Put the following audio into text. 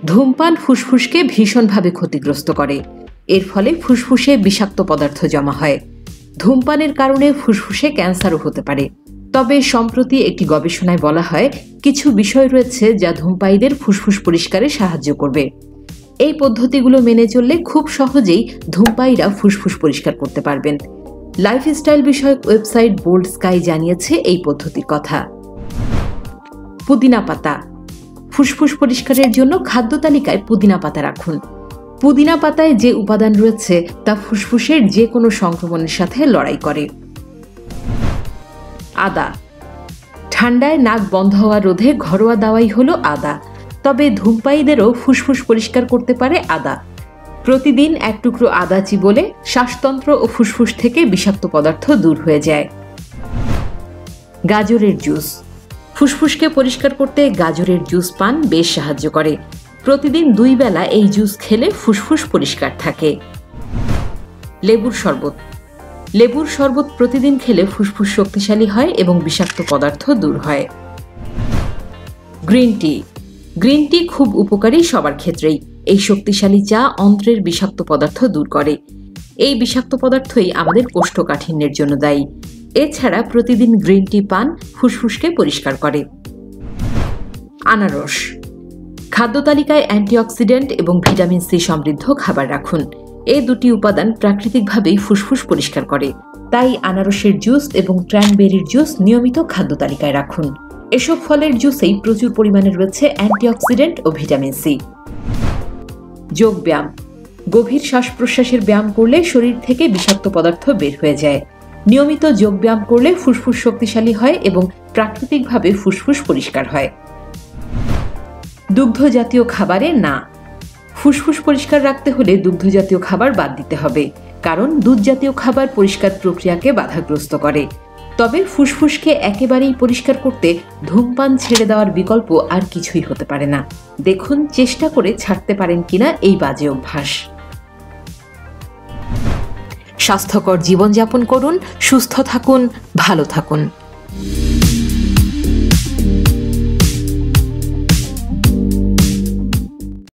ধূমপান ফুসফুসকে ভীষণভাবে ক্ষতিগ্রস্ত করে। এর ফলে ফুসফুসে বিষাক্ত পদার্থ জমা হয়। ধূমপানের কারণে ফুসফুসে ক্যান্সারও হতে পারে। তবে সম্প্রতি একটি গবেষণায় বলা হয় কিছু বিষয় রয়েছে যা ধূমপায়ীদের ফুসফুস পরিষ্কারে সাহায্য করবে। এই পদ্ধতিগুলো মেনে চললে খুব সহজেই ধূমপায়ীরা ফুসফুস পরিষ্কার করতে পারবেন। লাইফস্টাইল বিষয়ক ওয়েবসাইট বোল্ড স্কাই জানিয়েছে এই পদ্ধতির কথা। পুদিনা পাতা। ফুসফুস পরিষ্কারের জন্য খাদ্য তালিকায় পুদিনা পাতা রাখুন। পুদিনা পাতায় যে উপাদান রয়েছে তা ফুসফুসের যে কোনো সংক্রমণের সাথে লড়াই করে। আদা। ঠান্ডায় নাক বন্ধ হওয়া রোধে ঘরোয়া দাওয়াই হলো আদা। তবে ধূমপায়ীদেরও ফুসফুস পরিষ্কার করতে পারে আদা। প্রতিদিন এক টুকরো আদা চিবোলে শ্বাসতন্ত্র ও ফুসফুস থেকে বিষাক্ত পদার্থ দূর হয়ে যায়। গাজরের জুস। ফুসফুসকে পরিষ্কার করতে গাজরের জুস পান বেশ সাহায্য করে। প্রতিদিন 2 বেলা এই জুস খেলে ফুসফুস পরিষ্কার থাকে। লেবুর শরবত। লেবুর শরবত প্রতিদিন খেলে ফুসফুস শক্তিশালী হয় এবং বিষাক্ত পদার্থ দূর হয়। Green tea. গ্রিন টি খুব উপকারী সবার ক্ষেত্রেই। এই শক্তিশালী চা অন্ত্রের বিষাক্ত পদার্থ দূর করে। এই বিষাক্ত পদার্থই আমাদের কোষ্ঠকাঠিন্যের জন্য দায়ী। এছাড়া প্রতিদিন গ্রিন টি পান ফুসফুসকে পরিষ্কার করে। আনারস। খাদ্য তালিকায় অ্যান্টিঅক্সিডেন্ট এবং ভিটামিন সি সমৃদ্ধ খাবার রাখুন। এই দুটি উপাদান প্রাকৃতিকভাবেই ফুসফুস পরিষ্কার করে। তাই আনারসের জুস এবং ক্র্যানবেরির জুস নিয়মিত খাদ্য তালিকায় রাখুন। এসব ফলের জুসেই প্রচুর পরিমাণে রয়েছে অ্যান্টিঅক্সিডেন্ট ও ভিটামিন সি। যোগব্যায়াম। গভীর শ্বাস প্রশ্বাসের ব্যায়াম করলে শরীর থেকে বিষাক্ত পদার্থ বের হয়ে যায়। নিয়মিত যোগব্যায়াম করলে ফুসফুস শক্তিশালী হয় এবং প্রাকৃতিকভাবে ফুসফুস পরিষ্কার হয়। দুগ্ধ জাতীয় খাবারে না। ফুসফুস পরিষ্কার রাখতে হলে দুগ্ধ জাতীয় খাবার বাদ দিতে হবে, কারণ দুধ জাতীয় খাবার পরিষ্কার প্রক্রিয়াকে বাধাগ্রস্ত করে। তবে ফুসফুসকে একেবারেই পরিষ্কার করতে ধূমপান ছেড়ে দেওয়ার বিকল্প আর কিছুই হতে পারে না। দেখুন চেষ্টা করে ছাড়তে পারেন কিনা এই বাজে অভ্যাস। স্বাস্থ্যকর জীবনযাপন করুন, সুস্থ থাকুন, ভালো থাকুন।